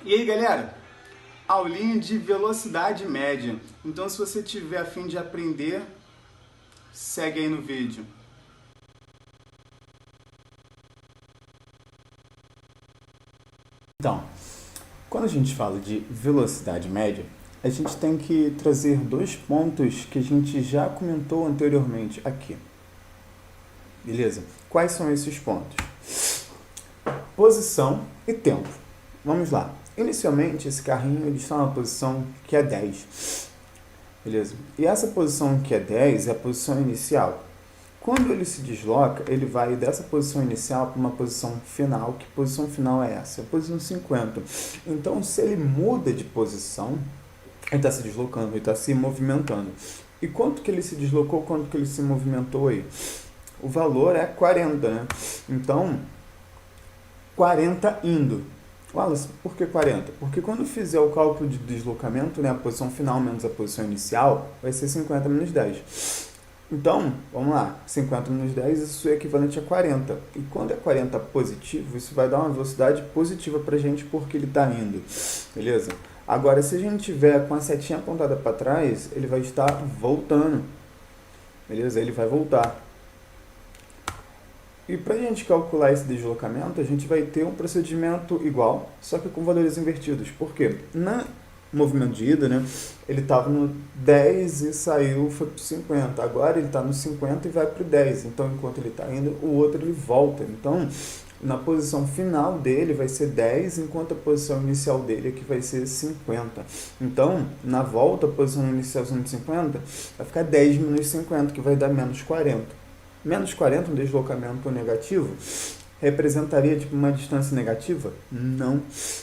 E aí, galera? Aulinha de velocidade média. Então, se você tiver a fim de aprender, segue aí no vídeo. Então, quando a gente fala de velocidade média, a gente tem que trazer dois pontos que a gente já comentou anteriormente aqui. Beleza? Quais são esses pontos? Posição e tempo. Vamos lá. Inicialmente, esse carrinho ele está na posição que é 10. Beleza? E essa posição que é 10 é a posição inicial. Quando ele se desloca, ele vai dessa posição inicial para uma posição final. Que posição final é essa? É a posição 50. Então, se ele muda de posição, ele está se deslocando, ele está se movimentando. E quanto que ele se deslocou, quanto que ele se movimentou aí? O valor é 40, né? Então, 40 indo. Wallace, por que 40? Porque quando fizer o cálculo de deslocamento, né, a posição final menos a posição inicial, vai ser 50 menos 10. Então, vamos lá, 50 menos 10, isso é equivalente a 40. E quando é 40 positivo, isso vai dar uma velocidade positiva pra gente porque ele está indo. Beleza? Agora, se a gente tiver com a setinha apontada para trás, ele vai estar voltando. Beleza? Ele vai voltar. E para a gente calcular esse deslocamento, a gente vai ter um procedimento igual, só que com valores invertidos. Por quê? No movimento de ida, né, ele estava no 10 e saiu, foi para o 50. Agora ele está no 50 e vai para o 10. Então, enquanto ele está indo, o outro ele volta. Então, na posição final dele vai ser 10, enquanto a posição inicial dele aqui vai ser 50. Então, na volta, a posição inicial sendo 50, vai ficar 10 menos 50, que vai dar menos 40. Menos 40, um deslocamento negativo, representaria tipo uma distância negativa? Não,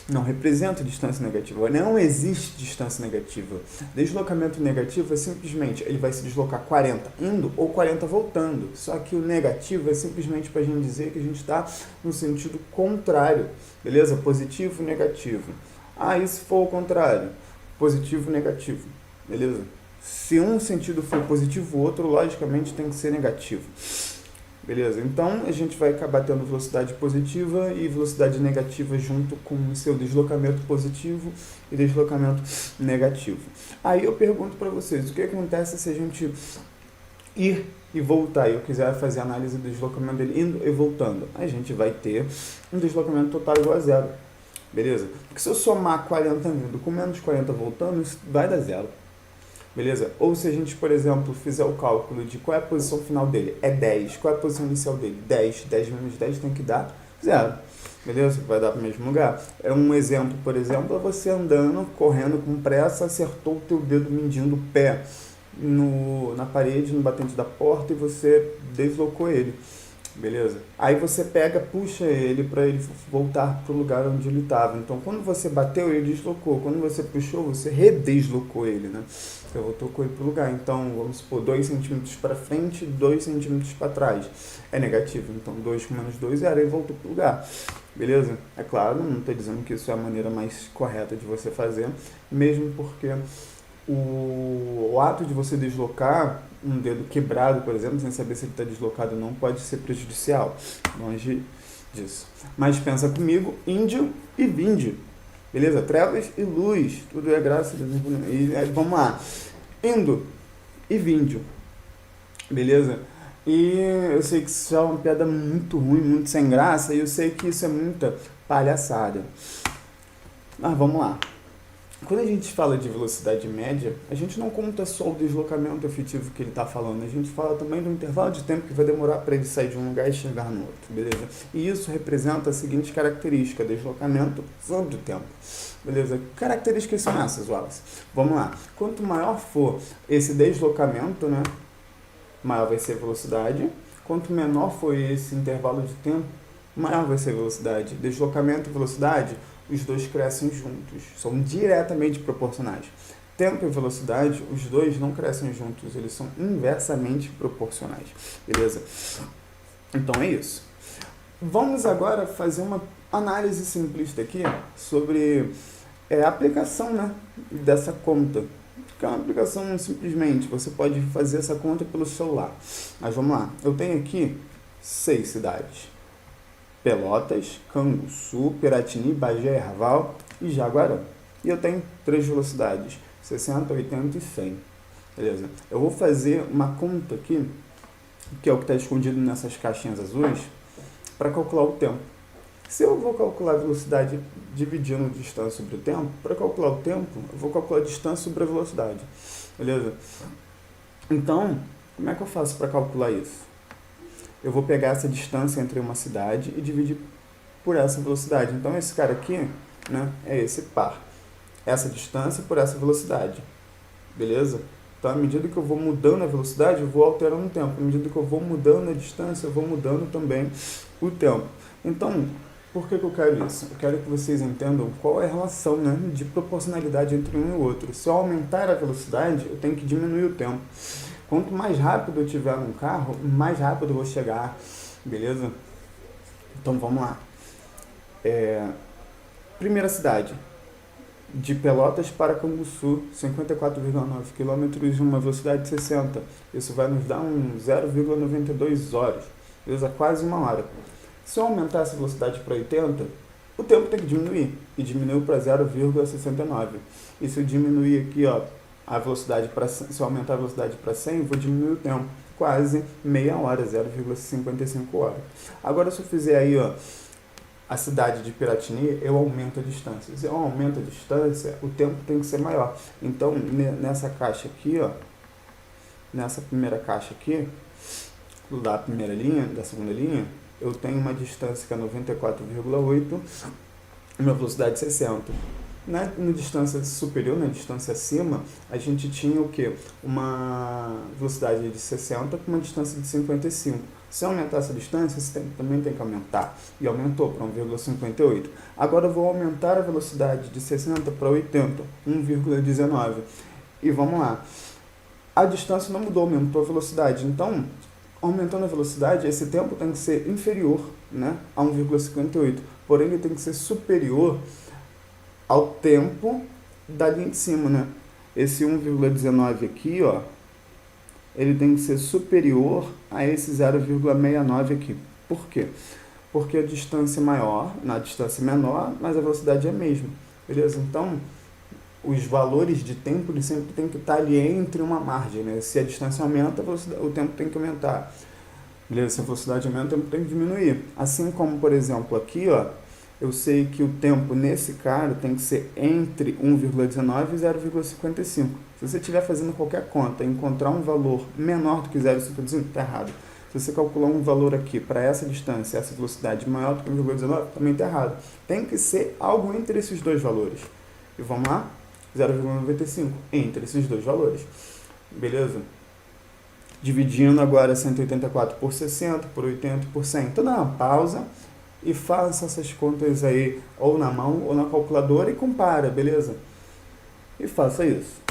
não representa distância negativa. Não existe distância negativa. Deslocamento negativo é simplesmente, ele vai se deslocar 40 indo ou 40 voltando. Só que o negativo é simplesmente para a gente dizer que a gente está no sentido contrário. Beleza? Positivo, negativo. Ah, e se for o contrário? Positivo, negativo. Beleza? Se um sentido for positivo, o outro, logicamente, tem que ser negativo. Beleza? Então, a gente vai acabar tendo velocidade positiva e velocidade negativa junto com o seu deslocamento positivo e deslocamento negativo. Aí eu pergunto para vocês, o que acontece se a gente ir e voltar e eu quiser fazer a análise do deslocamento dele indo e voltando? A gente vai ter um deslocamento total igual a zero. Beleza? Porque se eu somar 40 indo com menos 40 voltando, isso vai dar zero. Beleza? Ou se a gente, por exemplo, fizer o cálculo de qual é a posição final dele, é 10. Qual é a posição inicial dele? 10. 10 menos 10 tem que dar 0. Beleza? Vai dar para o mesmo lugar. É um exemplo, por exemplo, é você andando, correndo com pressa, acertou o teu dedo mindinho do pé na parede, no batente da porta e você deslocou ele. Beleza? Aí você pega, puxa ele para ele voltar para o lugar onde ele estava. Então, quando você bateu, ele deslocou. Quando você puxou, você redeslocou ele, né? Você voltou com ele para o lugar. Então, vamos supor, 2 centímetros para frente, 2 centímetros para trás. É negativo. Então, 2 com menos 2 era, ele voltou para o lugar. Beleza? É claro, não estou dizendo que isso é a maneira mais correta de você fazer, mesmo porque o ato de você deslocar um dedo quebrado, por exemplo, sem saber se ele está deslocado ou não, pode ser prejudicial. Longe disso. Mas pensa comigo, índio e víndio. Beleza? Trevas e luz. Tudo é graça. E vamos lá. Indo e víndio. Beleza? E eu sei que isso é uma piada muito ruim, muito sem graça, e eu sei que isso é muita palhaçada. Mas vamos lá. Quando a gente fala de velocidade média, a gente não conta só o deslocamento efetivo que ele está falando, a gente fala também do intervalo de tempo que vai demorar para ele sair de um lugar e chegar no outro, beleza? E isso representa a seguinte característica, deslocamento sobre o tempo, beleza? Que características são essas, Wallace? Vamos lá. Quanto maior for esse deslocamento, né, maior vai ser a velocidade. Quanto menor for esse intervalo de tempo, maior vai ser a velocidade. Deslocamento e velocidade, os dois crescem juntos, são diretamente proporcionais. Tempo e velocidade, os dois não crescem juntos, eles são inversamente proporcionais, beleza? Então é isso. Vamos agora fazer uma análise simplista aqui sobre a aplicação, né, dessa conta. Que é uma aplicação simplesmente, você pode fazer essa conta pelo celular. Mas vamos lá, eu tenho aqui 6 cidades. Pelotas, Canguçu, Piratini, Bagé, Raval e Jaguarão. E eu tenho 3 velocidades, 60, 80 e 100. Beleza? Eu vou fazer uma conta aqui, que é o que está escondido nessas caixinhas azuis, para calcular o tempo. Se eu vou calcular a velocidade dividindo distância sobre o tempo, para calcular o tempo, eu vou calcular a distância sobre a velocidade. Beleza? Então, como é que eu faço para calcular isso? Eu vou pegar essa distância entre uma cidade e dividir por essa velocidade. Então, esse cara aqui, né, é esse par. Essa distância por essa velocidade. Beleza? Então, à medida que eu vou mudando a velocidade, eu vou alterando o tempo. À medida que eu vou mudando a distância, eu vou mudando também o tempo. Então, por que eu quero isso? Eu quero que vocês entendam qual é a relação, né, de proporcionalidade entre um e o outro. Se eu aumentar a velocidade, eu tenho que diminuir o tempo. Quanto mais rápido eu tiver num carro, mais rápido eu vou chegar. Beleza? Então, vamos lá. Primeira cidade. De Pelotas para Canguçu, 54,9 km, uma velocidade de 60. Isso vai nos dar um 0,92 horas. Beleza? Quase 1 hora. Se eu aumentar essa velocidade para 80, o tempo tem que diminuir. E diminuiu para 0,69. E se eu diminuir aqui, ó, a velocidade se eu aumentar a velocidade para 100, eu vou diminuir o tempo. Quase meia hora, 0,55 horas. Agora, se eu fizer aí, ó, a cidade de Piratini, eu aumento a distância. Se eu aumento a distância, o tempo tem que ser maior. Então, nessa caixa aqui, ó, nessa primeira caixa aqui, da primeira linha, da segunda linha, eu tenho uma distância que é 94,8 e uma velocidade de 60. Na distância superior, na distância acima, a gente tinha o quê? Uma velocidade de 60 com uma distância de 55. Se eu aumentar essa distância, esse tempo também tem que aumentar. E aumentou para 1,58. Agora eu vou aumentar a velocidade de 60 para 80, 1,19. E vamos lá. A distância não mudou, aumentou a velocidade. Então, aumentando a velocidade, esse tempo tem que ser inferior, né, a 1,58. Porém, ele tem que ser superior ao tempo da linha de cima, né? Esse 1,19 aqui, ó, ele tem que ser superior a esse 0,69 aqui. Por quê? Porque a distância é maior, na distância menor, mas a velocidade é a mesma. Beleza? Então, os valores de tempo eles sempre tem que estar ali entre uma margem, né? Se a distância aumenta, o tempo tem que aumentar. Beleza? Se a velocidade aumenta, o tempo tem que diminuir. Assim como, por exemplo, aqui, ó, eu sei que o tempo nesse cara tem que ser entre 1,19 e 0,55. Se você estiver fazendo qualquer conta e encontrar um valor menor do que 0,55, está errado. Se você calcular um valor aqui para essa distância, essa velocidade maior do que 1,19, também está errado. Tem que ser algo entre esses dois valores. E vamos lá? 0,95 entre esses dois valores. Beleza? Dividindo agora 184 por 60, por 80, por 100. Então dá uma pausa e faça essas contas aí, ou na mão ou na calculadora e compara, beleza? E faça isso.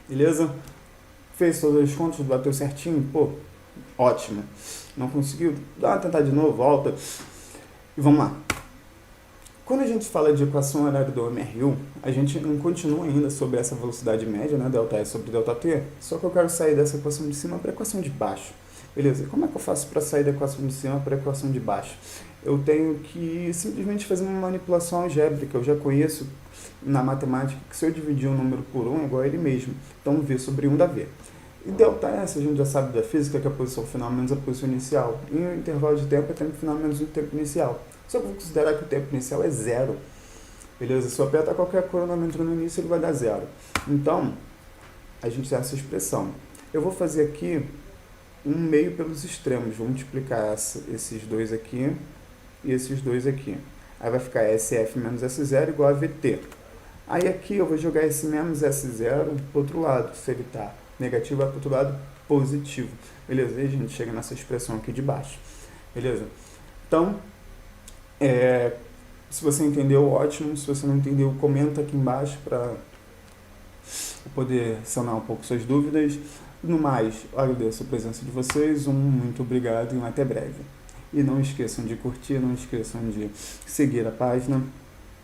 Beleza? Fez todas as contas, bateu certinho? Pô, ótimo. Não conseguiu? Dá uma tentada de novo, volta. E vamos lá. Quando a gente fala de equação horária do MRU, a gente não continua ainda sobre essa velocidade média, né, ΔS sobre ΔT, só que eu quero sair dessa equação de cima para a equação de baixo. Beleza? Como é que eu faço para sair da equação de cima para a equação de baixo? Eu tenho que simplesmente fazer uma manipulação algébrica. Eu já conheço na matemática que se eu dividir um número por 1 é igual a ele mesmo. Então, V sobre 1 dá V. E ΔS, a gente já sabe da física que é a posição final menos a posição inicial. E o intervalo de tempo é tempo final menos o tempo inicial. Só que eu vou considerar que o tempo inicial é 0. Beleza? Se eu apertar qualquer cronômetro no início, ele vai dar 0. Então, a gente tem essa expressão. Eu vou fazer aqui um meio pelos extremos. Vou multiplicar esses dois aqui e esses dois aqui. Aí vai ficar SF menos S0 igual a VT. Aí aqui eu vou jogar esse menos S0 para o outro lado. Se ele está negativo, vai para o outro lado positivo. Beleza? E a gente chega nessa expressão aqui de baixo. Beleza? Então, se você entendeu, ótimo. Se você não entendeu, comenta aqui embaixo para poder sanar um pouco suas dúvidas. No mais, agradeço a presença de vocês. Muito obrigado e até breve. E não esqueçam de curtir, não esqueçam de seguir a página.